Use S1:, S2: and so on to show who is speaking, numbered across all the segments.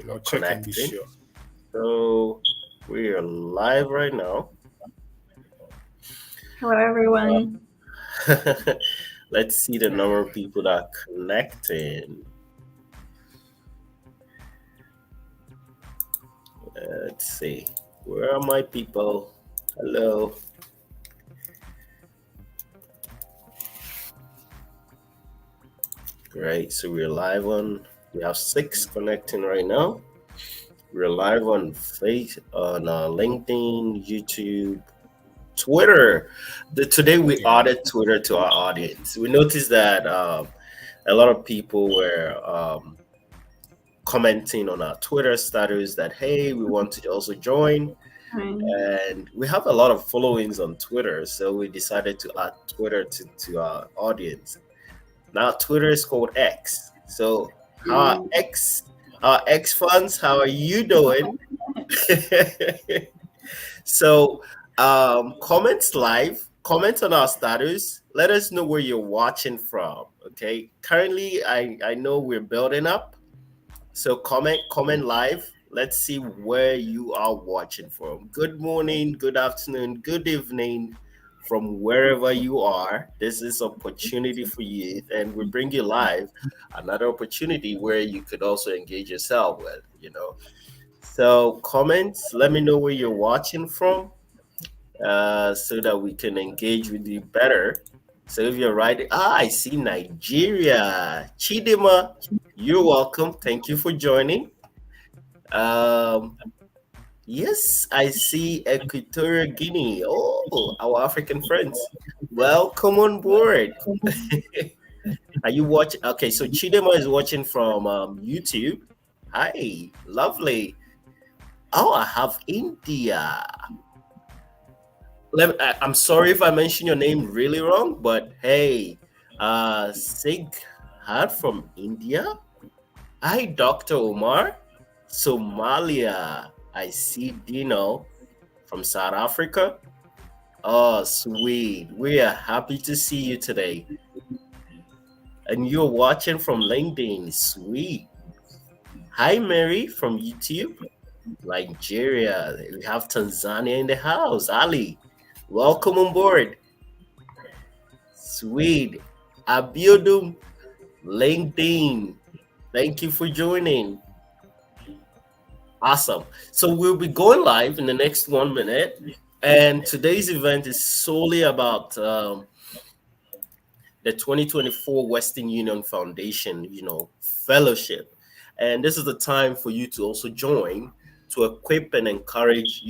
S1: I'll check and be
S2: connecting.
S1: sure.
S2: So we are live right now.
S3: Hello, everyone.
S2: Let's see the number of people that are connecting. Let's see. Where are my people? Hello. Great. So we're live on. We have 6 connecting right now. We're live on LinkedIn, YouTube, Twitter. Today we
S1: Yeah.
S2: added Twitter to our audience. We noticed that a lot of people were commenting on our Twitter status that hey, we want to also join,
S3: Hi.
S2: and we have a lot of followings on Twitter, so we decided to add Twitter to our audience. Now Twitter is called X. So our
S3: Mm.
S2: X fans, how are you doing? So, comments live, comment on our status. Let us know where you're watching from. Okay. Currently, I know we're building up. So comment live. Let's see where you are watching from. Good morning, good afternoon, good evening, from wherever you are. This is opportunity for you, and we bring you live another opportunity where you could also engage yourself with. So comments. Let me know where you're watching from so that we can engage with you better. So if you're right, I see Nigeria. Chidima, you're welcome. Thank you for joining. Um, yes, I see Equatorial Guinea. Oh, our African friends. Welcome on board. Are you watching? Okay, so Chidima is watching from YouTube. Hi, lovely. Oh, I have India. I'm sorry if I mention your name really wrong, but hey, Sig Had from India. Hi, Dr. Omar. Somalia. I see Dino from South Africa. Oh, sweet. We are happy to see you today. And you're watching from LinkedIn. Sweet. Hi, Mary from YouTube. Nigeria. We have Tanzania in the house. Ali, welcome on board. Sweet. Abiodun, LinkedIn. Thank you for joining. Awesome. So we'll be going live in the next 1 minute. And today's event is solely about the 2024 Western Union Foundation, fellowship. And this is the time for you to also join to equip and encourage,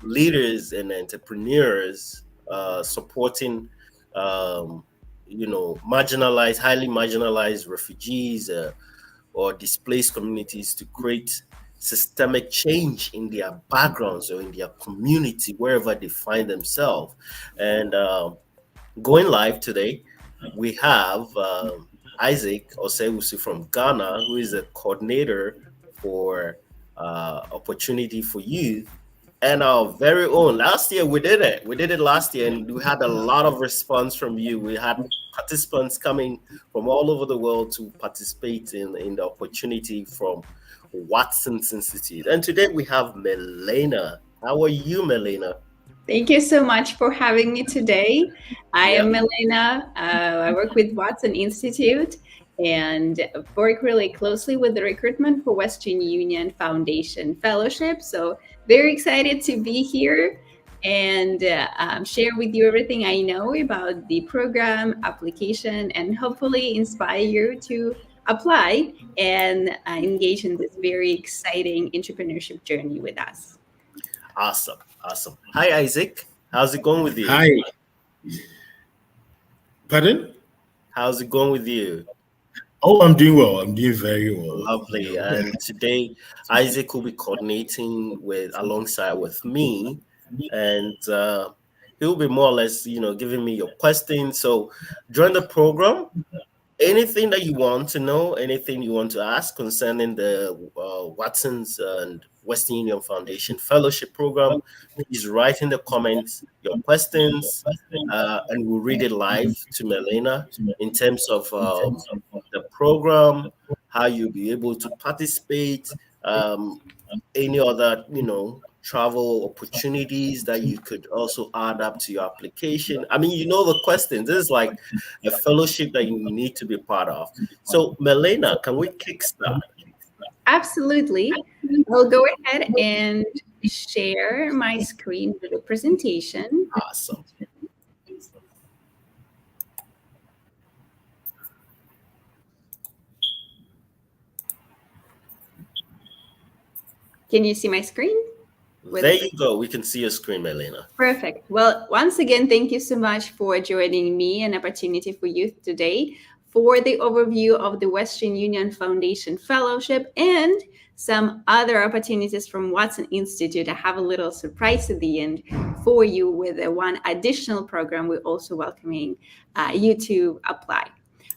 S2: leaders and entrepreneurs supporting, marginalized, highly marginalized refugees or displaced communities to create systemic change in their backgrounds or in their community, wherever they find themselves. And going live today, we have Isaac Osewusu from Ghana, who is a coordinator for Opportunity for Youth, and our very own. Last year we did it. We did it last year, and we had a lot of response from you. We had participants coming from all over the world to participate in the opportunity from Watson's Institute. And today we have Melena. How are you, Melena?
S3: Thank you so much for having me today. I
S2: Yeah.
S3: am Milena. I work with Watson Institute and work really closely with the recruitment for Western Union Foundation Fellowship. So, very excited to be here and share with you everything I know about the program, application, and hopefully inspire you to apply and engage in this very exciting entrepreneurship journey with us.
S2: Awesome. Awesome. Hi, Isaac. How's it going with you?
S1: Hi. Pardon?
S2: How's it going with you?
S1: Oh, I'm doing well. I'm doing very well.
S2: Lovely. And today, Isaac will be coordinating alongside with me, and he'll be more or less, giving me your questions. So during the program, anything that you want to know, anything you want to ask concerning the Watson's and Western Union Foundation Fellowship Program, please write in the comments your questions, and we'll read it live to Melena in terms of the program, how you'll be able to participate, Um, any other, travel opportunities that you could also add up to your application? I mean, the questions. This is like a fellowship that you need to be part of. So, Melena, can we kickstart?
S3: Absolutely. I'll go ahead and share my screen with the presentation.
S2: Awesome.
S3: Can you see my screen?
S2: There you go. We can see your screen, Melena.
S3: Perfect. Well, once again, thank you so much for joining me, an opportunity for youth today, for the overview of the Western Union Foundation Fellowship and some other opportunities from Watson Institute. I have a little surprise at the end for you with one additional program we're also welcoming you to apply.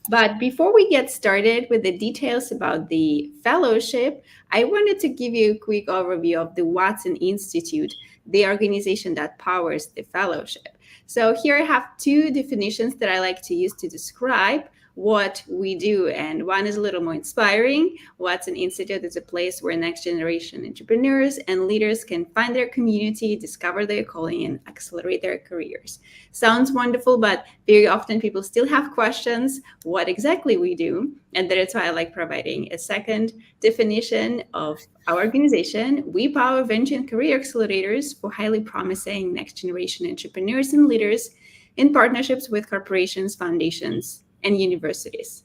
S3: But before we get started with the details about the fellowship, I wanted to give you a quick overview of the Watson Institute, the organization that powers the fellowship. So here I have two definitions that I like to use to describe what we do. And one is a little more inspiring. Watson Institute is a place where next generation entrepreneurs and leaders can find their community, discover their calling, and accelerate their careers. Sounds wonderful, but very often people still have questions what exactly we do. And that's why I like providing a second definition of our organization. We power venture and career accelerators for highly promising next generation entrepreneurs and leaders in partnerships with corporations, foundations, and universities.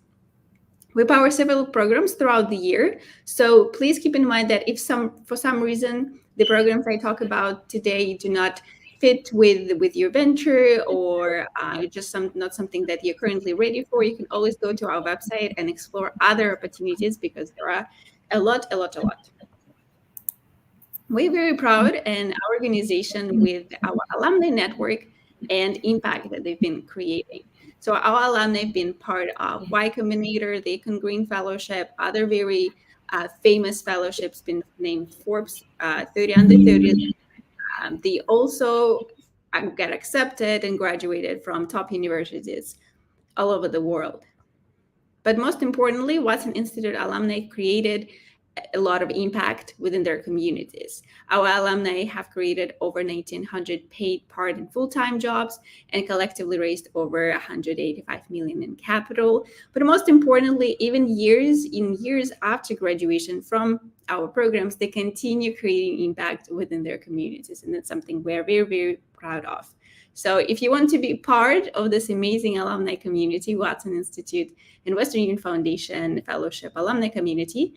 S3: We power several programs throughout the year, so please keep in mind that if for some reason the programs I talk about today do not fit with your venture or just not something that you're currently ready for, you can always go to our website and explore other opportunities because there are a lot. We're very proud and our organization with our alumni network and impact that they've been creating. So our alumni have been part of Y Combinator, the Econ Green Fellowship, other very famous fellowships been named Forbes 30 under 30. They also got accepted and graduated from top universities all over the world. But most importantly, Watson Institute alumni created a lot of impact within their communities. Our alumni have created over 1,900 paid part and full-time jobs and collectively raised over 185 million in capital. But most importantly, even years after graduation from our programs, they continue creating impact within their communities. And that's something we're very, very proud of. So if you want to be part of this amazing alumni community, Watson Institute and Western Union Foundation Fellowship alumni community,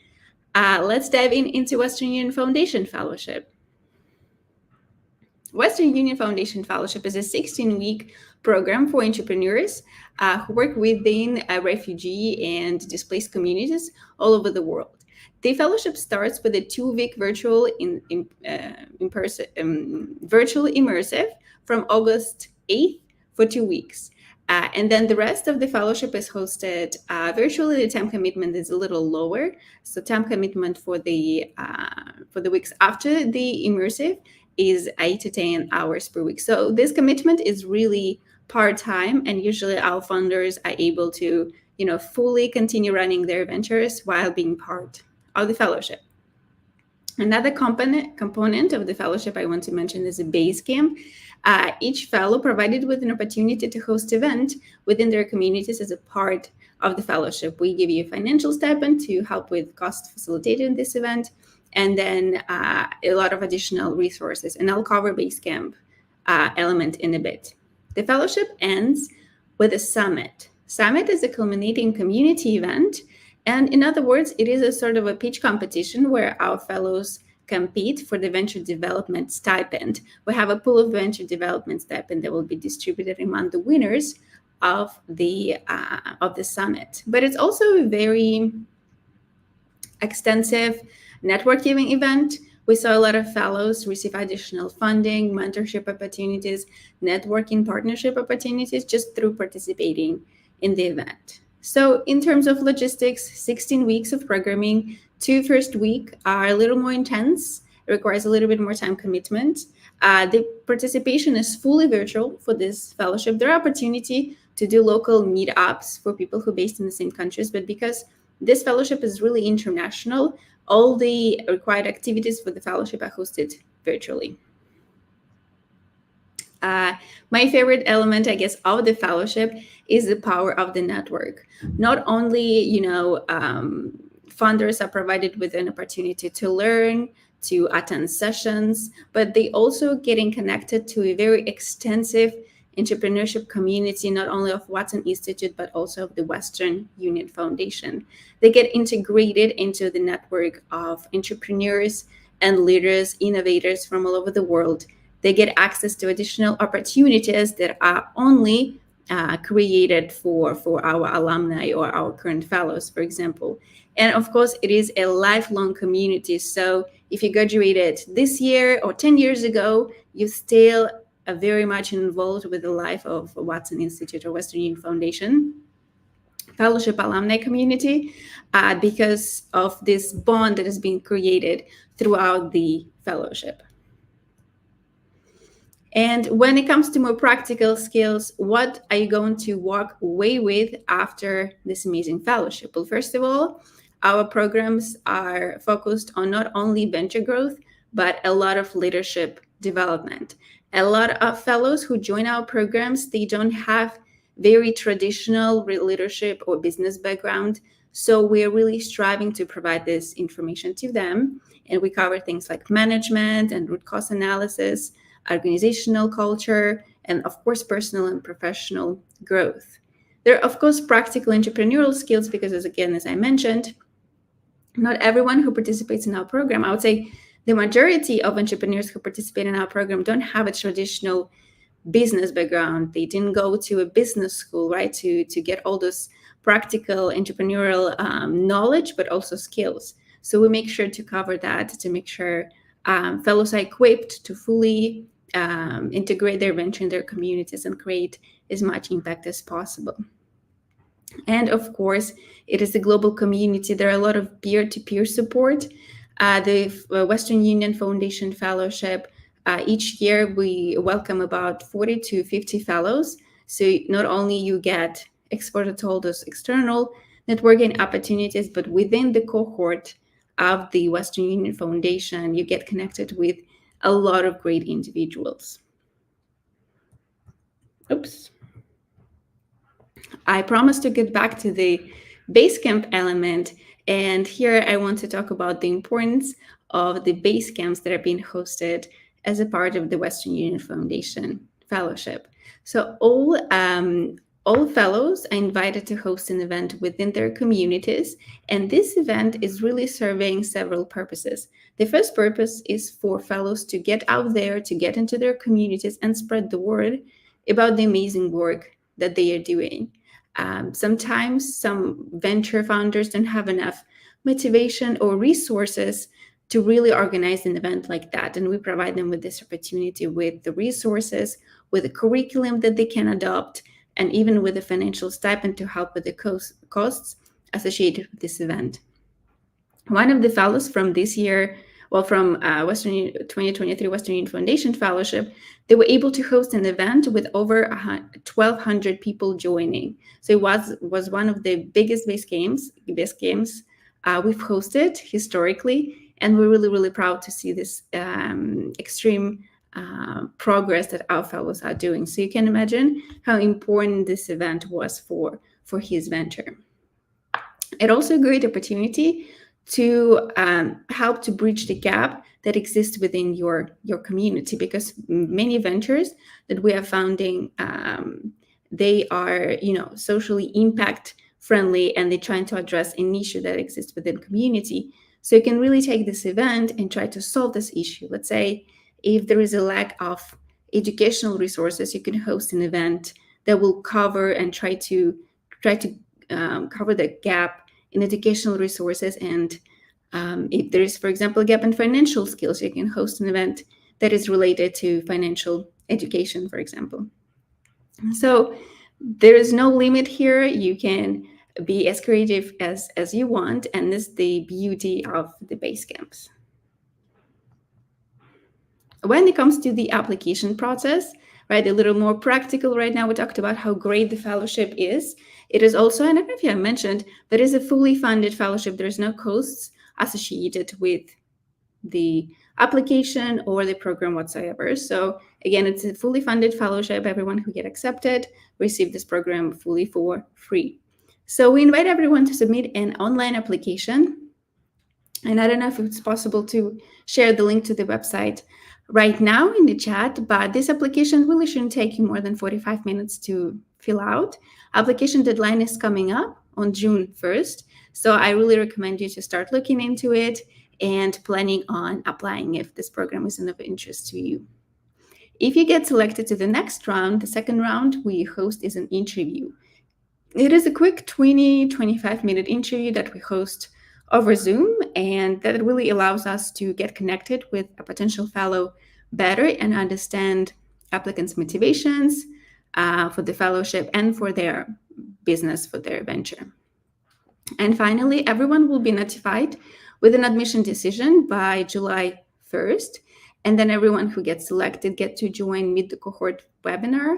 S3: let's dive into Western Union Foundation Fellowship. Western Union Foundation Fellowship is a 16-week program for entrepreneurs who work within refugee and displaced communities all over the world. The fellowship starts with a 2-week virtual virtual immersive from August 8th for 2 weeks. And then the rest of the fellowship is hosted virtually. The time commitment is a little lower. So time commitment for the weeks after the immersive is 8 to 10 hours per week. So this commitment is really part-time, and usually our founders are able to, fully continue running their ventures while being part of the fellowship. Another component of the fellowship I want to mention is a base camp. Each fellow provided with an opportunity to host event within their communities as a part of the fellowship. We give you a financial stipend to help with cost facilitating this event, and then a lot of additional resources. And I'll cover base camp element in a bit. The fellowship ends with a summit. Summit is a culminating community event. And in other words, it is a sort of a pitch competition where our fellows compete for the venture development stipend. We have a pool of venture development stipend that will be distributed among the winners of the summit. But it's also a very extensive networking event. We saw a lot of fellows receive additional funding, mentorship opportunities, networking partnership opportunities just through participating in the event. So in terms of logistics, 16 weeks of programming. 2 first week are a little more intense. It requires a little bit more time commitment. The participation is fully virtual for this fellowship. There are opportunity to do local meetups for people who are based in the same countries, but because this fellowship is really international, all the required activities for the fellowship are hosted virtually. My favorite element, I guess, of the fellowship is the power of the network. Not only, funders are provided with an opportunity to learn, to attend sessions, but they also getting connected to a very extensive entrepreneurship community, not only of Watson Institute, but also of the Western Union Foundation. They get integrated into the network of entrepreneurs and leaders, innovators from all over the world. They get access to additional opportunities that are only created for our alumni or our current fellows, for example. And of course, it is a lifelong community. So if you graduated this year or 10 years ago, you still are very much involved with the life of Watson Institute or Western Union Foundation Fellowship alumni community because of this bond that has been created throughout the fellowship. And when it comes to more practical skills, what are you going to walk away with after this amazing fellowship? Well, first of all, our programs are focused on not only venture growth, but a lot of leadership development. A lot of fellows who join our programs, they don't have very traditional leadership or business background. So we're really striving to provide this information to them. And we cover things like management and root cause analysis, organizational culture, and of course, personal and professional growth. There are, of course, practical entrepreneurial skills because, as I mentioned, not everyone who participates in our program, I would say the majority of entrepreneurs who participate in our program don't have a traditional business background. They didn't go to a business school, right, to get all those practical entrepreneurial knowledge, but also skills. So we make sure to cover that to make sure fellows are equipped to fully integrate their venture in their communities and create as much impact as possible. And of course, it is a global community. There are a lot of peer-to-peer support. The Western Union Foundation Fellowship, each year we welcome about 40 to 50 fellows. So not only you get exposure to all those external networking opportunities, but within the cohort of the Western Union Foundation, you get connected with a lot of great individuals. Oops. I promised to get back to the Basecamp element, and here I want to talk about the importance of the base camps that are being hosted as a part of the Western Union Foundation Fellowship. So all fellows are invited to host an event within their communities, and this event is really serving several purposes. The first purpose is for fellows to get out there, to get into their communities and spread the word about the amazing work that they are doing. Sometimes some venture founders don't have enough motivation or resources to really organize an event like that. And we provide them with this opportunity with the resources, with the curriculum that they can adopt, and even with a financial stipend to help with the costs associated with this event. One of the fellows from this year, from 2023 Western Union Foundation Fellowship, they were able to host an event with over 1,200 people joining. So it was one of the biggest base games we've hosted historically, and we're really, really proud to see this extreme progress that our fellows are doing. So you can imagine how important this event was for his venture. It also a great opportunity to help to bridge the gap that exists within your community, because many ventures that we are founding, they are socially impact friendly, and they're trying to address an issue that exists within community. So you can really take this event and try to solve this issue. Let's say if there is a lack of educational resources, you can host an event that will cover and try to cover the gap in educational resources. And if there is, for example, a gap in financial skills, you can host an event that is related to financial education, for example. So there is no limit here. You can be as creative as you want, and this is the beauty of the base camps. When it comes to the application process, right, a little more practical right now, we talked about how great the fellowship is. It is also, I don't know if you have mentioned, but it's a fully funded fellowship. There's no costs associated with the application or the program whatsoever. So again, it's a fully funded fellowship. Everyone who get accepted receive this program fully for free. So we invite everyone to submit an online application. And I don't know if it's possible to share the link to the website right now in the chat, but this application really shouldn't take you more than 45 minutes to fill out. Application deadline is coming up on June 1st. So I really recommend you to start looking into it and planning on applying if this program is of interest to you. If you get selected to the next round, the second round we host is an interview. It is a quick 20-25 minute interview that we host over Zoom, and that really allows us to get connected with a potential fellow better and understand applicants' motivations for the fellowship and for their business, for their venture. And finally, everyone will be notified with an admission decision by July 1st. And then everyone who gets selected get to join Meet the Cohort webinar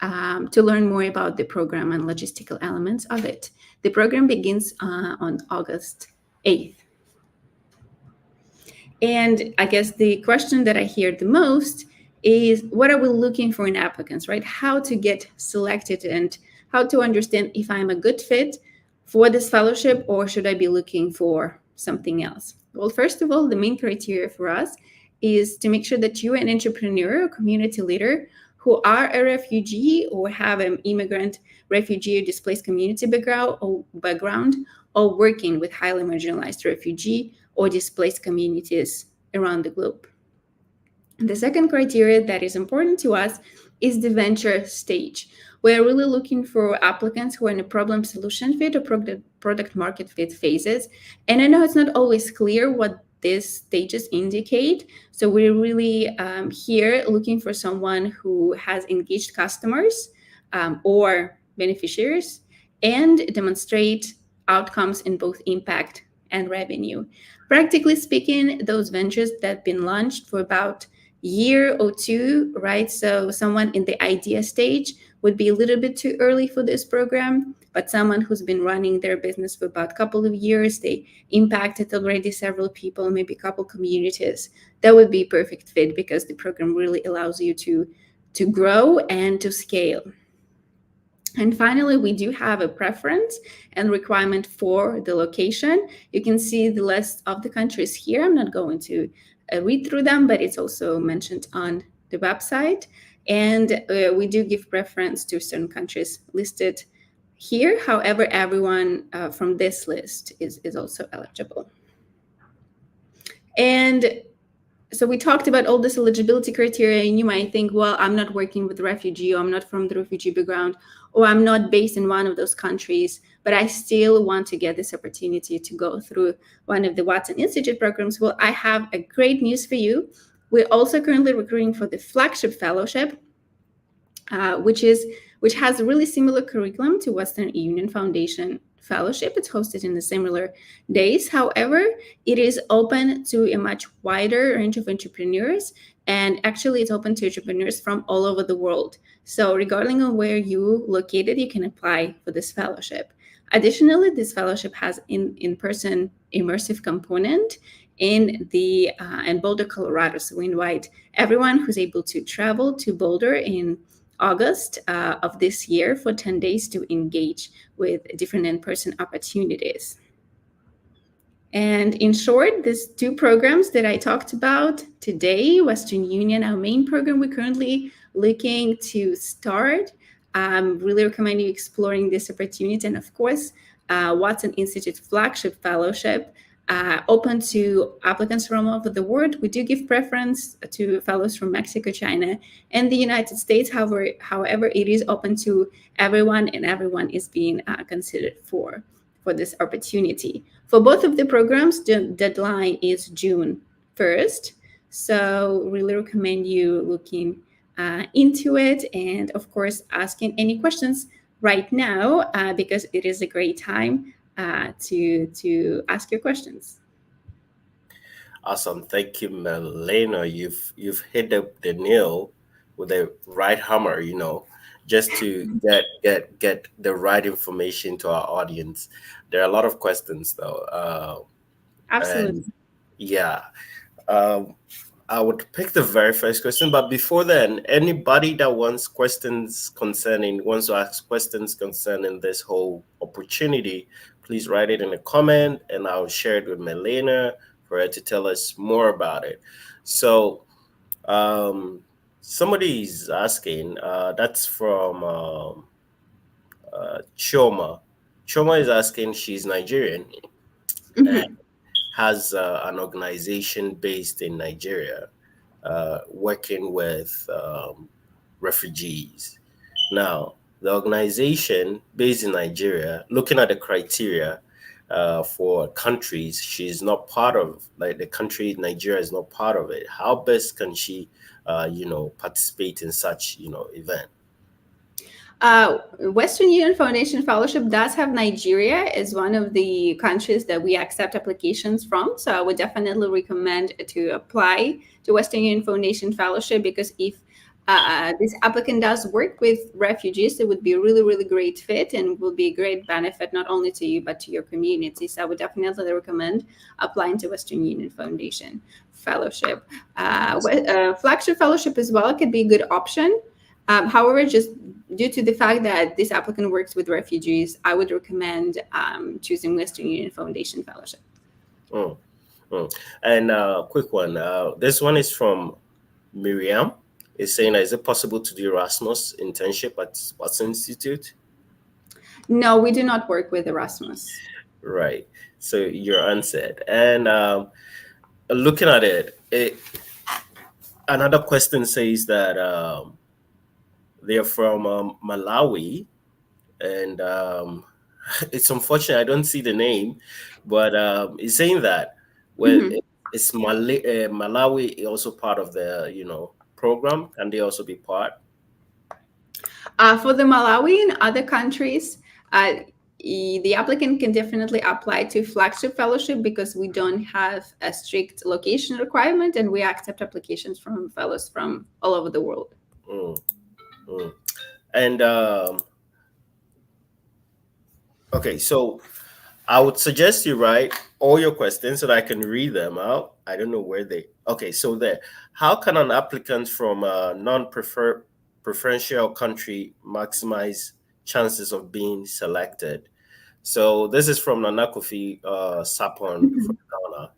S3: to learn more about the program and logistical elements of it. The program begins on August 8th. And I guess the question that I hear the most is, what are we looking for in applicants, right? How to get selected and how to understand if I'm a good fit for this fellowship or should I be looking for something else? Well, first of all, the main criteria for us is to make sure that you're an entrepreneur or community leader who are a refugee or have an immigrant, refugee, or displaced community background or working with highly marginalized refugee or displaced communities around the globe. The second criteria that is important to us is the venture stage. We're really looking for applicants who are in a problem solution fit or product market fit phases. And I know it's not always clear what these stages indicate. So we're really here looking for someone who has engaged customers or beneficiaries and demonstrate outcomes in both impact and revenue. Practically speaking, those ventures that have been launched for about year or two, right? So someone in the idea stage would be a little bit too early for this program, but someone who's been running their business for about a couple of years, they impacted already several people, maybe a couple communities, that would be a perfect fit because the program really allows you to grow and to scale. And finally, we do have a preference and requirement for the location. You can see the list of the countries here. I'm not going to read through them, but it's also mentioned on the website. And we do give preference to certain countries listed here. However, everyone from this list is also eligible. And so we talked about all this eligibility criteria, and you might think, well, I'm not working with refugee, or I'm not from the refugee background, or I'm not based in one of those countries, but I still want to get this opportunity to go through one of the Watson Institute programs. Well, I have a great news for you. We're also currently recruiting for the Flagship Fellowship, which has a really similar curriculum to Western Union Foundation Fellowship. It's hosted in the similar days. However, it is open to a much wider range of entrepreneurs, and actually it's open to entrepreneurs from all over the world. So regardless of where you located, you can apply for this fellowship. Additionally, this fellowship has in-person immersive component in Boulder, Colorado. So we invite everyone who's able to travel to Boulder in August of this year for 10 days to engage with different in-person opportunities. And in short, these two programs that I talked about today, Western Union, our main program we're currently looking to start, really recommend you exploring this opportunity. And of course, Watson Institute Flagship Fellowship, open to applicants from all over the world. We do give preference to fellows from Mexico, China, and the United States. However, it is open to everyone, and everyone is being considered for this opportunity. For both of the programs, the deadline is June 1st. So really recommend you looking into it, and of course, asking any questions right now because it is a great time to ask your questions.
S2: Awesome, thank you, Melena. You've hit the nail with the right hammer. Just to get the right information to our audience. There are a lot of questions though. And
S3: Absolutely.
S2: yeah, um, I would pick the very first question. But before then, anybody that wants to ask questions concerning this whole opportunity, please write it in a comment, and I'll share it with Melena for her to tell us more about it. So, um, somebody's asking. That's from Choma. Choma is asking. She's Nigerian,
S3: Mhm.
S2: has an organization based in Nigeria working with refugees. Now, the organization based in Nigeria, looking at the criteria for countries she's not part of, like the country Nigeria is not part of it, how best can she, participate in such, event?
S3: Western Union Foundation Fellowship does have Nigeria as one of the countries that we accept applications from. So I would definitely recommend to apply to Western Union Foundation Fellowship, because if this applicant does work with refugees, it would be a really, really great fit and will be a great benefit not only to you but to your community. So I would definitely recommend applying to Western Union Foundation Fellowship. Flagship Fellowship as well could be a good option. However, just due to the fact that this applicant works with refugees, I would recommend choosing Western Union Foundation Fellowship.
S2: Mm, mm. And quick one. This one is from Miriam. Is saying, is it possible to do Erasmus internship at Watson Institute?
S3: No, we do not work with Erasmus.
S2: Right. So you're answered. And looking at it, another question says that they're from Malawi, and it's unfortunate I don't see the name, but it's saying that well,
S3: Mhm.
S2: it's Malawi also part of the program? Can they also be part?
S3: For the Malawi and other countries, the applicant can definitely apply to Flagship Fellowship because we don't have a strict location requirement and we accept applications from fellows from all over the world.
S2: Mm, mm. And okay, so I would suggest you write all your questions so that I can read them out. I don't know where they. Okay, so there. How can an applicant from a preferential country maximize chances of being selected? So this is from Nana Kofi Sapon from Ghana.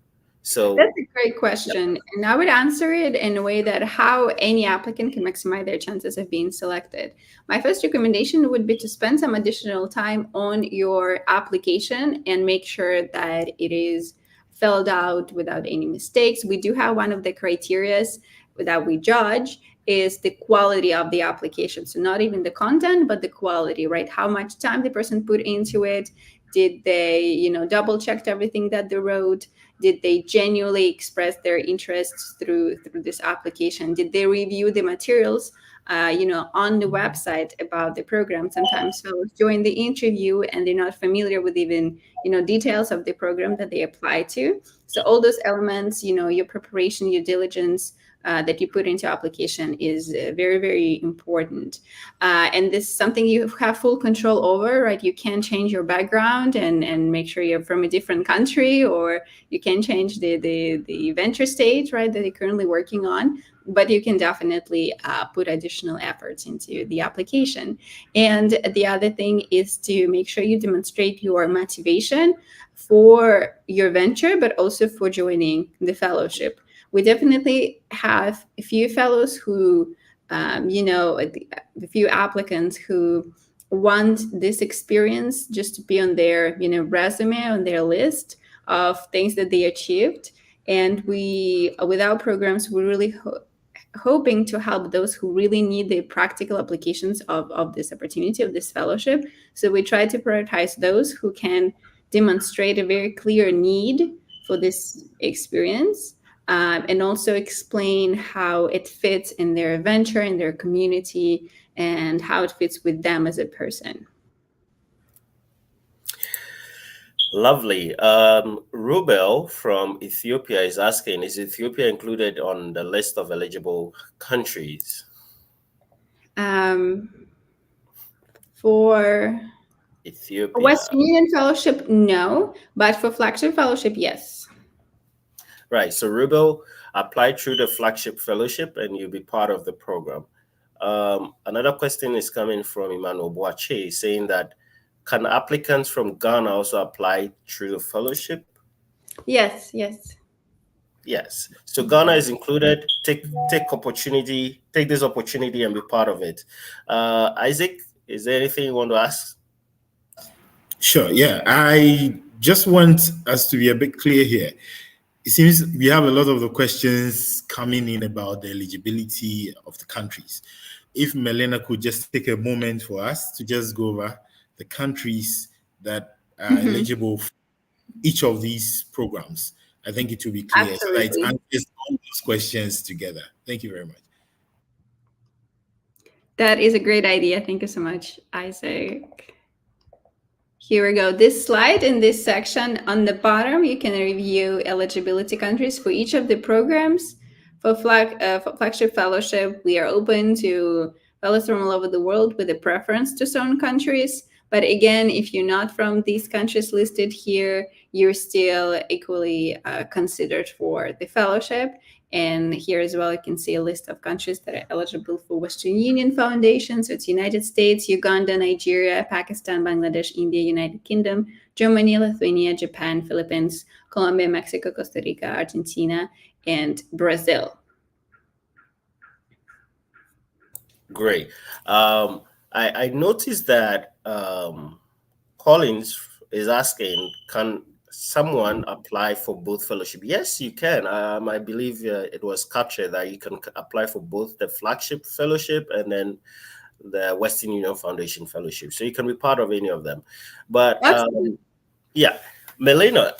S3: That's
S2: So
S3: a great question. And I would answer it in a way that how any applicant can maximize their chances of being selected. My first recommendation would be to spend some additional time on your application and make sure that it is filled out without any mistakes. We do have one of the criterias that we judge is the quality of the application. So not even the content, but the quality, right? How much time the person put into it. Did they, double checked everything that they wrote? Did they genuinely express their interests through this application? Did they review the materials on the website about the program? Sometimes fellows join the interview and they're not familiar with even details of the program that they apply to. So all those elements, your preparation, your diligence, that you put into application is very, very important. And this is something you have full control over, right? You can change your background and make sure you're from a different country, or you can change the venture stage, right, that you're currently working on. But you can definitely put additional efforts into the application. And the other thing is to make sure you demonstrate your motivation for your venture, but also for joining the fellowship. We definitely have a few fellows who, a few applicants who want this experience just to be on their, resume, on their list of things that they achieved. And we, with our programs, we really hoping to help those who really need the practical applications of this opportunity, of this fellowship. So we try to prioritize those who can demonstrate a very clear need for this experience, and also explain how it fits in their venture, in their community, and how it fits with them as a person.
S2: lovely. Rubel from Ethiopia is asking, is Ethiopia included on the list of eligible countries?
S3: Um, for
S2: Ethiopia.
S3: Western Union Fellowship, no, but for Flagship Fellowship, yes.
S2: Right. So Rubo, apply through the Flagship Fellowship and you'll be part of the program. Another question is coming from Emmanuel Boache saying that can applicants from Ghana also apply through the fellowship?
S3: Yes, yes.
S2: Yes. So Ghana is included. Take this opportunity and be part of it. Isaac, is there anything you want to ask?
S1: Sure. Yeah. I just want us to be a bit clear here. It seems we have a lot of the questions coming in about the eligibility of the countries. If Melena could just take a moment for us to just go over the countries that are
S3: Mhm.
S1: eligible for each of these programs, I think it will be clear so that it
S3: Absolutely.
S1: answers all those questions together. Thank you very much.
S3: That is a great idea. Thank you so much, Isaac. Here we go. This slide in this section on the bottom, you can review eligibility countries for each of the programs. For Flagship Fellowship, we are open to fellows from all over the world with a preference to certain countries. But again, if you're not from these countries listed here, you're still equally considered for the fellowship. And here as well, you can see a list of countries that are eligible for Western Union Foundation. So it's United States, Uganda, Nigeria, Pakistan, Bangladesh, India, United Kingdom, Germany, Lithuania, Japan, Philippines, Colombia, Mexico, Costa Rica, Argentina, and Brazil.
S2: Great. I noticed that Collins is asking, can someone apply for both fellowship? Yes, you can. I believe it was captured that you can apply for both the Flagship Fellowship and then the Western Union Foundation Fellowship. So you can be part of any of them. But yeah, Melena,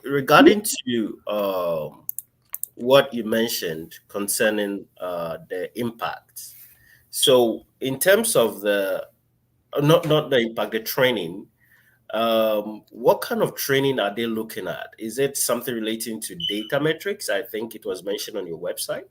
S2: regarding to what you mentioned concerning the impact. So in terms of the not the impact, the training, what kind of training are they looking at? Is it something relating to data metrics? I think it was mentioned on your website.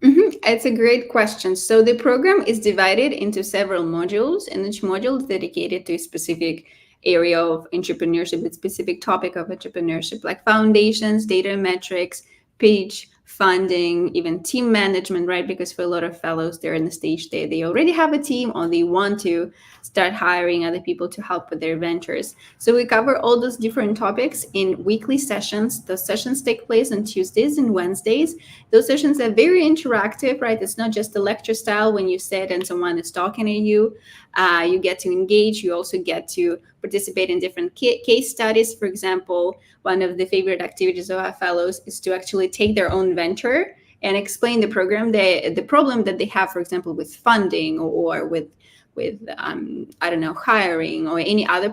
S3: It's a great question. So the program is divided into several modules, and each module is dedicated to a specific area of entrepreneurship, a specific topic of entrepreneurship, like foundations, data metrics, pitch, funding, even team management, right? Because for a lot of fellows, they're in the stage they already have a team or they want to start hiring other people to help with their ventures. So we cover all those different topics in weekly sessions. Those sessions take place on Tuesdays and Wednesdays. Those sessions are very interactive, right? It's not just a lecture style when you sit and someone is talking to you. You get to engage. You also get to participate in different case studies. For example, one of the favorite activities of our fellows is to actually take their own venture and explain the program, the problem that they have, for example, with funding or with I don't know, hiring or any other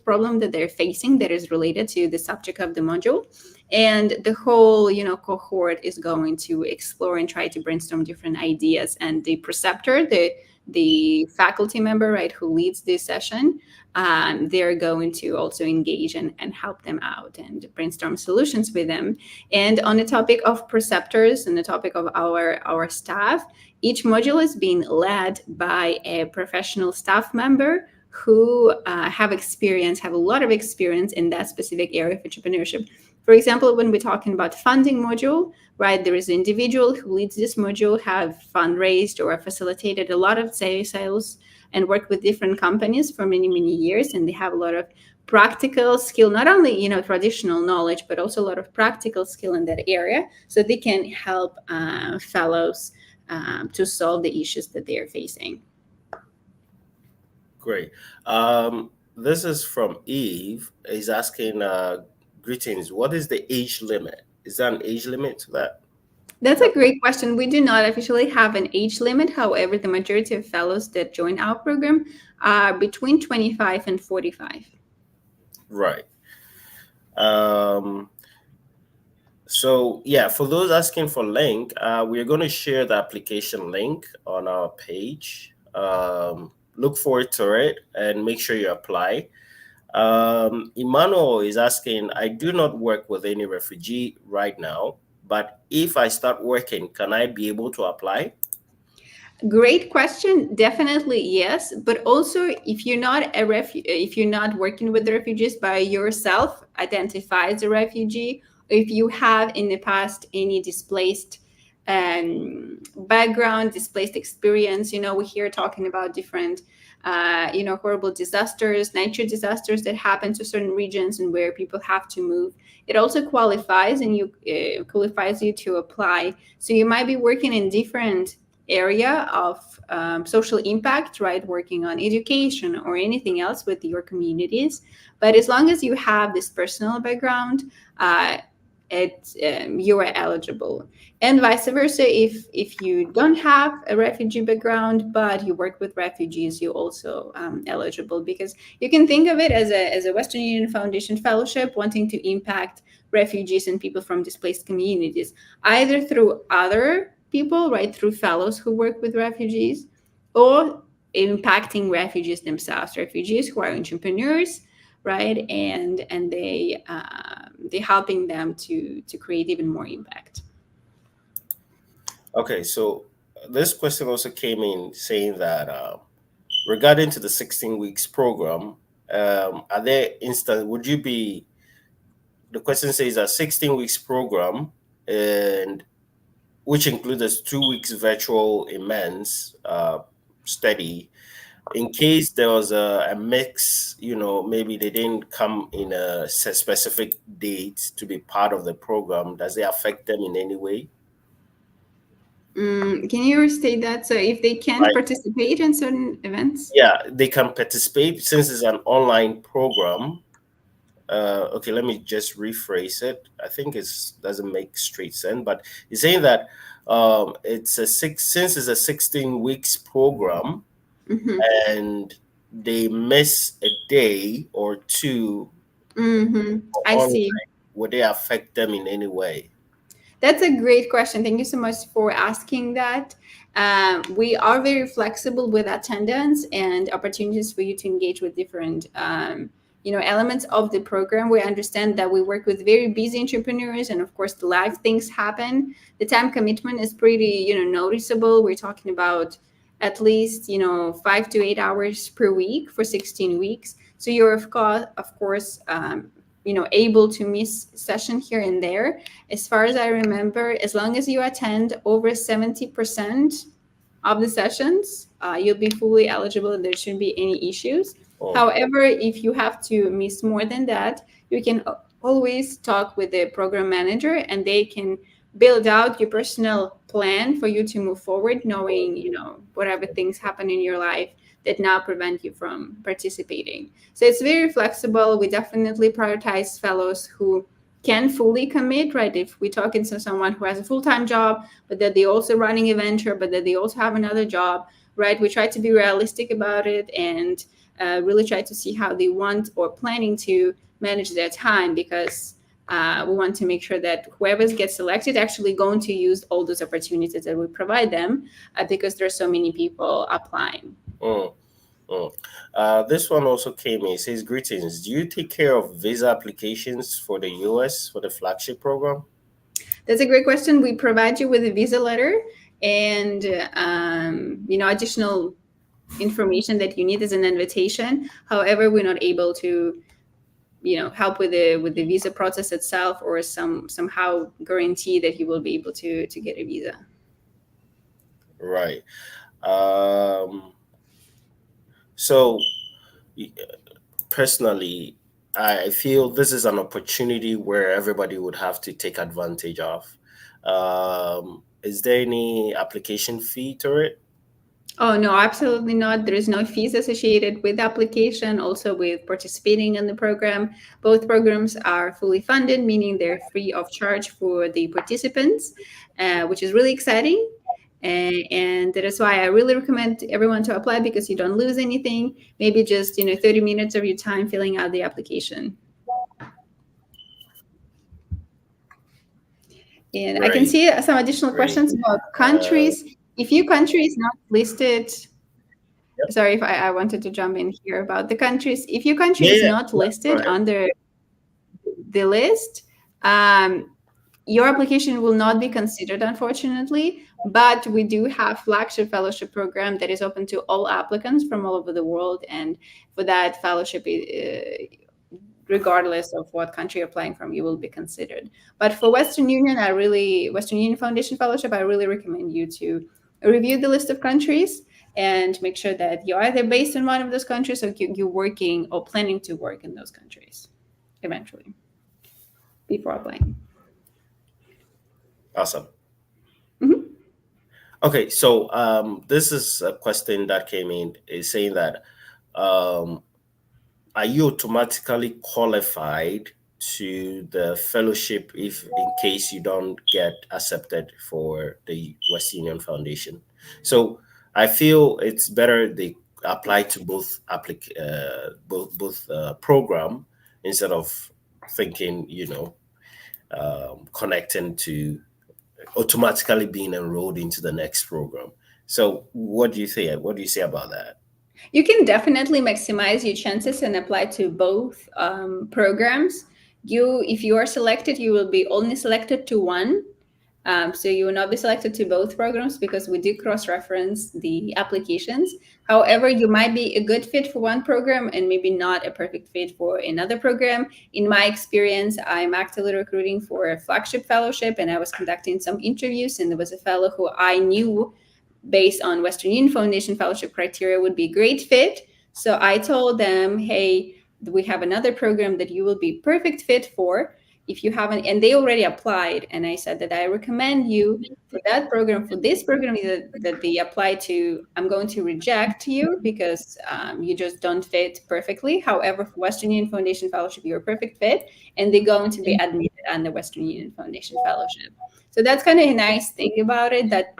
S3: problem that they're facing that is related to the subject of the module. And the whole, cohort is going to explore and try to brainstorm different ideas. And the preceptor, the faculty member, right, who leads this session, they're going to also engage and help them out and brainstorm solutions with them. And on the topic of preceptors and the topic of our staff, each module is being led by a professional staff member who have a lot of experience in that specific area of entrepreneurship. For example, when we're talking about funding module, right, there is an individual who leads this module, have fundraised or facilitated a lot of sales and worked with different companies for many, many years. And they have a lot of practical skill, not only, traditional knowledge, but also a lot of practical skill in that area. So they can help fellows to solve the issues that they are facing.
S2: Great. This is from Eve. He's asking, greetings. What is the age limit? Is there an age limit to that?
S3: That's a great question. We do not officially have an age limit. However, the majority of fellows that join our program are between 25 and 45.
S2: Right. So yeah, for those asking for link, we're going to share the application link on our page. Look forward to it and make sure you apply. Emmanuel is asking, I do not work with any refugee right now, but if I start working, can I be able to apply?
S3: Great question. Definitely yes. But also, if you're not if you're not working with the refugees by yourself, identify as a refugee, if you have in the past any displaced background, displaced experience. We hear talking about different horrible disasters, nature disasters that happen to certain regions and where people have to move. It also qualifies and qualifies you to apply. So you might be working in different area of social impact, right? Working on education or anything else with your communities. But as long as you have this personal background, you are eligible. And vice versa, if you don't have a refugee background but you work with refugees, you also eligible, because you can think of it as a Western Union Foundation fellowship wanting to impact refugees and people from displaced communities, either through other people, right, through fellows who work with refugees, or impacting refugees themselves, refugees who are entrepreneurs, right, and they helping them to create even more impact.
S2: Okay, so this question also came in saying that regarding to the 16 weeks program, are there would you be, the question says a 16 weeks program, and which includes a 2 weeks virtual immense study. In case there was a mix, maybe they didn't come in a specific date to be part of the program, does it affect them in any way?
S3: Can you restate that? So if they can't
S2: Like,
S3: participate in certain events?
S2: yeah, they can participate since it's an online program. Okay, let me just rephrase it. I think it doesn't make straight sense, but it's saying that since it's a 16 weeks program,
S3: Mm-hmm.
S2: and they miss a day or two
S3: Mm-hmm. I
S2: online,
S3: see.
S2: would they affect them in any way?
S3: That's a great question. Thank you so much for asking that. We are very flexible with attendance and opportunities for you to engage with different, elements of the program. We understand that we work with very busy entrepreneurs, and of course, the life things happen. The time commitment is pretty, noticeable. We're talking about at least, 5 to 8 hours per week for 16 weeks. So you're of course, able to miss session here and there. As far as I remember, as long as you attend over 70% of the sessions, you'll be fully eligible and there shouldn't be any issues.
S2: Oh,
S3: However, if you have to miss more than that, you can always talk with the program manager and they can build out your personal plan for you to move forward, knowing, whatever things happen in your life that now prevent you from participating. So it's very flexible. We definitely prioritize fellows who can fully commit, right? If we talk to someone who has a full-time job, but that they also running a venture, but that they also have another job, right? We try to be realistic about it and really try to see how they want or planning to manage their time, because we want to make sure that whoever gets selected actually going to use all those opportunities that we provide them, because there's so many people applying.
S2: mm, mm. This one also came in. It says, greetings. Do you take care of visa applications for the US for the flagship program?
S3: That's a great question. We provide you with a visa letter and additional information that you need as an invitation. However, we're not able to help with the visa process itself, or somehow guarantee that you will be able to get a visa.
S2: Right. So personally, I feel this is an opportunity where everybody would have to take advantage of. Is there any application fee to it?
S3: Oh, no, absolutely not. There is no fees associated with the application, also with participating in the program. Both programs are fully funded, meaning they're free of charge for the participants, which is really exciting. And that is why I really recommend everyone to apply, because you don't lose anything. Maybe just 30 minutes of your time filling out the application. And I can
S2: Great,
S3: see some additional
S2: great.
S3: questions about
S2: Uh,
S3: countries. If your country is not listed,
S2: yep.
S3: sorry if I wanted to jump in here about the countries. If your country
S2: Yeah,
S3: is
S2: yeah,
S3: not
S2: yeah. Go
S3: listed
S2: ahead.
S3: under the list, your application will not be considered, unfortunately. But we do have Flagship Fellowship program that is open to all applicants from all over the world, and for that fellowship, regardless of what country you're applying from, you will be considered. But for Western Union, Western Union Foundation Fellowship, I really recommend you to review the list of countries and make sure that you're either based in one of those countries or you're working or planning to work in those countries eventually before applying.
S2: Awesome.
S3: Mm-hmm.
S2: Okay, so this is a question that came in, is saying that are you automatically qualified to the fellowship if in case you don't get accepted for the West Union Foundation? So I feel it's better they apply to both program instead of thinking, connecting to automatically being enrolled into the next program. So what do you think? What do you say about that?
S3: You can definitely maximize your chances and apply to both programs. If you are selected, you will be only selected to one. So you will not be selected to both programs because we do cross-reference the applications. However, you might be a good fit for one program and maybe not a perfect fit for another program. In my experience, I'm actively recruiting for a Flagship fellowship, and I was conducting some interviews, and there was a fellow who I knew based on Western Union Foundation fellowship criteria would be a great fit. So I told them, hey, we have another program that you will be perfect fit for. If you haven't, and they already applied, and I said that I recommend you for that program, for this program that they apply to, I'm going to reject you because you just don't fit perfectly. However, for Western Union Foundation Fellowship, you're a perfect fit, and they're going to be admitted on the Western Union Foundation Fellowship. So that's kind of a nice thing about it, that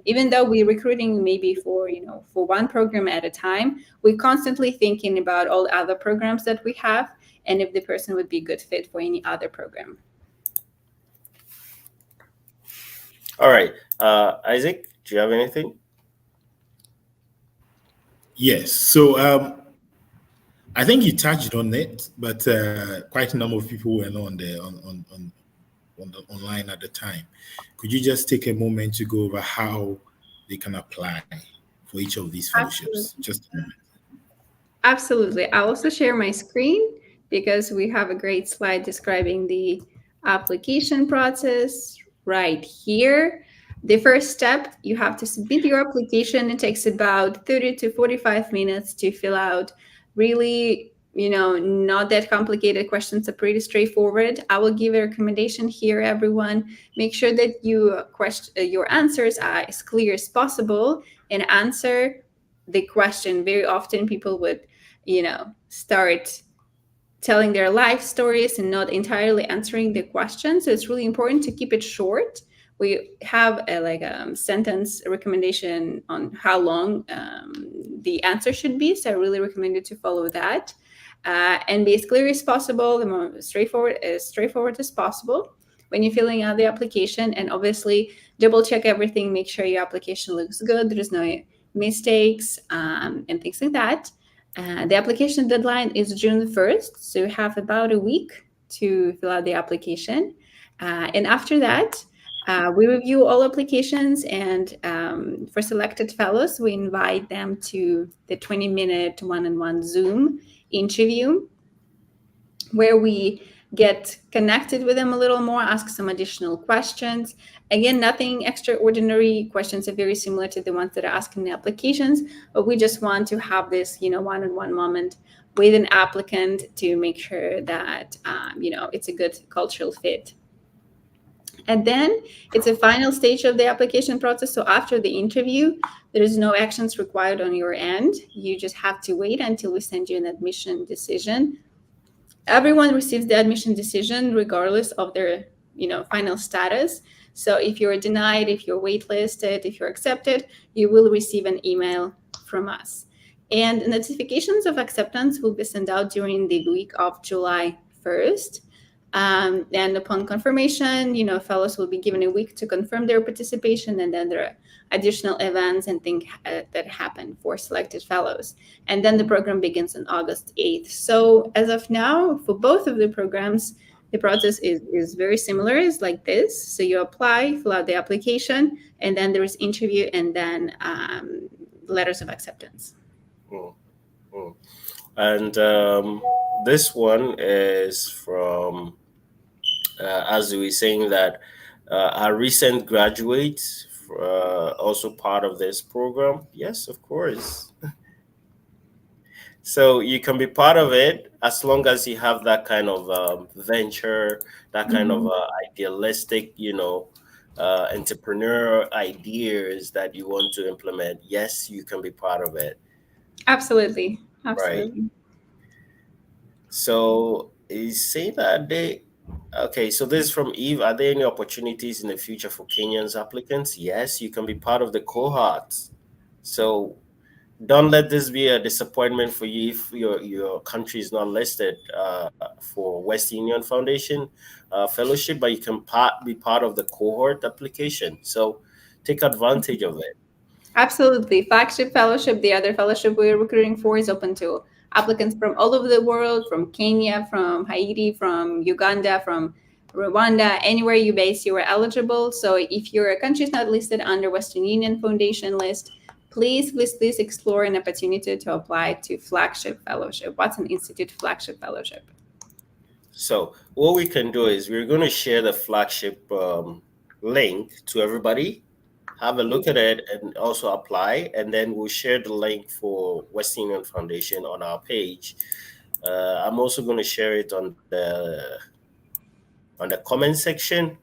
S3: even though we're recruiting maybe for one program at a time, we're constantly thinking about all the other programs that we have and if the person would be a good fit for any other program.
S2: All right. Isaac, do you have anything?
S1: Yes. So I think you touched on it, but quite a number of people were not on the online at the time. Could you just take a moment to go over how they can apply for each of these fellowships?
S3: Absolutely.
S1: Just a moment.
S3: Absolutely. I'll also share my screen because we have a great slide describing the application process right here. The first step, you have to submit your application. It takes about 30 to 45 minutes to fill out. Really, not that complicated questions, are pretty straightforward. I will give a recommendation here, everyone. Make sure that your answers are as clear as possible and answer the question. Very often people would start telling their life stories and not entirely answering the question. So it's really important to keep it short. We have a sentence recommendation on how long the answer should be. So I really recommend you to follow that and be as clear as possible, the more straightforward as possible when you're filling out the application. And obviously double check everything, make sure your application looks good, there's no mistakes and things like that. The application deadline is June 1st, so you have about a week to fill out the application. And after that, we review all applications, and for selected fellows, we invite them to the 20-minute one-on-one Zoom interview where we get connected with them a little more, ask some additional questions. Again, nothing extraordinary. Questions are very similar to the ones that are asked in the applications, but we just want to have this, one-on-one moment with an applicant to make sure that, it's a good cultural fit. And then it's a final stage of the application process. So after the interview, there is no actions required on your end. You just have to wait until we send you an admission decision. Everyone receives the admission decision regardless of their final status. So if you're denied, if you're waitlisted, if you're accepted, you will receive an email from us. And notifications of acceptance will be sent out during the week of July 1st. And upon confirmation, fellows will be given a week to confirm their participation, and then there are additional events and things that happen for selected fellows. And then the program begins on August 8th. So as of now, for both of the programs, the process is very similar. It's like this. So you apply, fill out the application, and then there is interview, and then letters of acceptance.
S2: And this one is from, as we were saying, that our recent graduates also part of this program. Yes, of course. So you can be part of it as long as you have that kind of venture, that kind of
S3: Mhm.
S2: idealistic, entrepreneurial ideas that you want to implement. Yes, you can be part of it,
S3: Absolutely.
S2: right?
S3: Absolutely.
S2: So is say that they okay, so this is from Eve. Are there any opportunities in the future for Kenyans applicants? Yes, you can be part of the cohorts. So don't let this be a disappointment for you if your country is not listed for West Union Foundation fellowship, but you can be part of the cohort application. So take advantage of it.
S3: Absolutely. Flagship Fellowship, the other fellowship we're recruiting for, is open to applicants from all over the world, from Kenya, from Haiti, from Uganda, from Rwanda, anywhere you base, you are eligible. So if your country is not listed under Western Union Foundation list, please explore an opportunity to apply to Flagship Fellowship. Watson Institute Flagship Fellowship.
S2: So what we can do is we're going to share the flagship link to everybody. Have a look at it and also apply, and then we'll share the link for West Union Foundation on our page. I'm also going to share it on the comment section.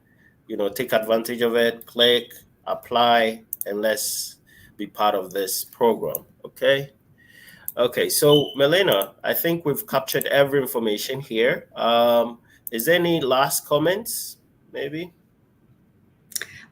S2: Take advantage of it, click, apply, and let's be part of this program. Okay. Okay. So Melena, I think we've captured every information here. Is there any last comments? Maybe.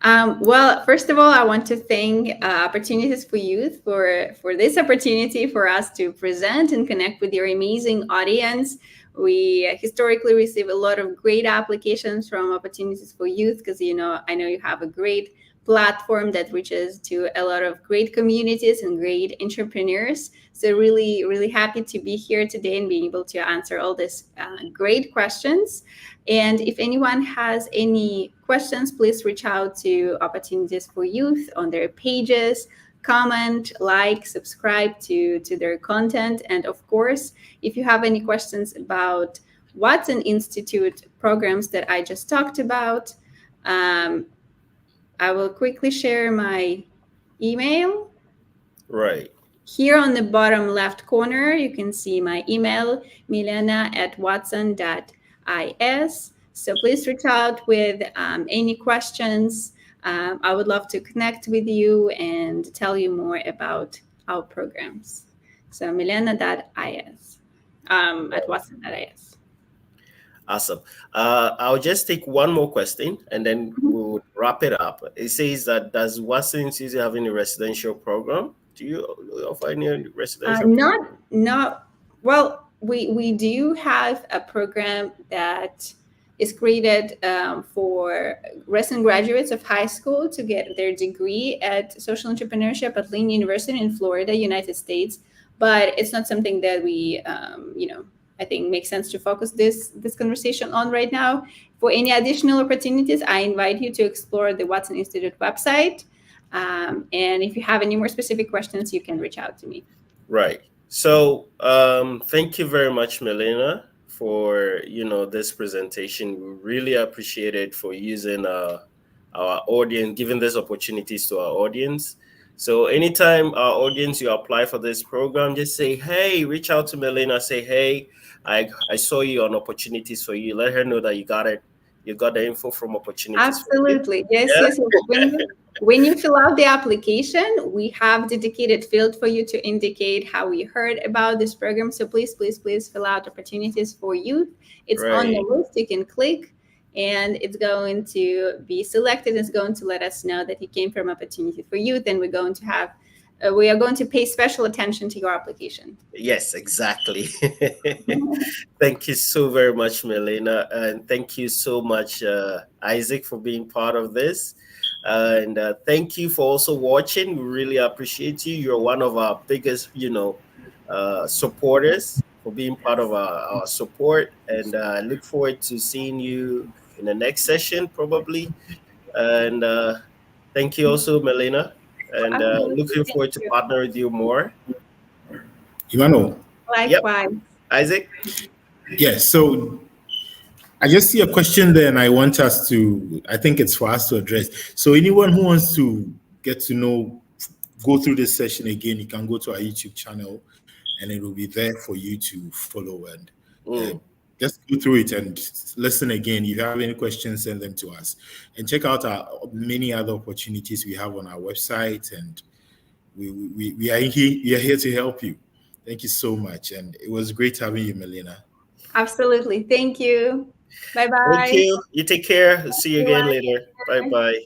S3: Well, first of all, I want to thank Opportunities for Youth for this opportunity for us to present and connect with your amazing audience. We historically receive a lot of great applications from Opportunities for Youth because I know you have a great platform that reaches to a lot of great communities and great entrepreneurs. So really happy to be here today and being able to answer all these great questions. And if anyone has any questions, please reach out to Opportunities for Youth on their pages, comment, like, subscribe to their content. And of course, if you have any questions about Watson Institute programs that I just talked about, I will quickly share my email.
S2: Right.
S3: Here on the bottom left corner, you can see my email, milena@watson.is. So please reach out with any questions. I would love to connect with you and tell you more about our programs. So milena.is at watson.is.
S2: Awesome. I'll just take one more question and then we'll wrap it up. It says that does Watson Institute have any residential program? Do you offer any residential program?
S3: Not well. We do have a program that is created for recent graduates of high school to get their degree at social entrepreneurship at Lynn University in Florida, United States. But it's not something that we, I think makes sense to focus this conversation on right now. For any additional opportunities, I invite you to explore the Watson Institute website. And if you have any more specific questions, you can reach out to me.
S2: Right. So thank you very much, Melina, for this presentation. We really appreciate it for using our audience, giving these opportunities to our audience. So anytime our audience you apply for this program, just say, hey, reach out to Melina, say, hey, I saw you on Opportunities for You. Let her know that you got it. You got the info from Opportunities for You.
S3: Absolutely. Yes,
S2: Yeah.
S3: yes. When you fill out the application, we have dedicated field for you to indicate how you heard about this program. So please fill out Opportunities for Youth. It's on the
S2: Right.
S3: list. You can click and it's going to be selected. It's going to let us know that you came from Opportunity for Youth, and we are going to pay special attention to your application.
S2: Yes, exactly. Thank you so very much, Melina. And thank you so much, Isaac, for being part of this. And thank you for also watching. We really appreciate you. You're one of our biggest, supporters for being part of our support. And I look forward to seeing you in the next session, probably. And thank you also, Melina. And
S3: Absolutely.
S2: looking
S3: Thank
S2: forward to
S3: you.
S2: partner with you more.
S1: Emmanuel,
S2: Yep.
S3: Likewise.
S2: Isaac?
S1: Yes. So I just see a question there, and I want us to. I think it's for us to address. So anyone who wants to get to know, go through this session again, you can go to our YouTube channel, and it will be there for you to follow and just go through it and listen again. If you have any questions, send them to us, and check out our many other opportunities we have on our website. And we are here. We are here to help you. Thank you so much, and it was great having you, Melina.
S3: Absolutely. Thank you. Bye
S2: Thank
S3: bye.
S2: you. You take care. See you again later. Bye bye.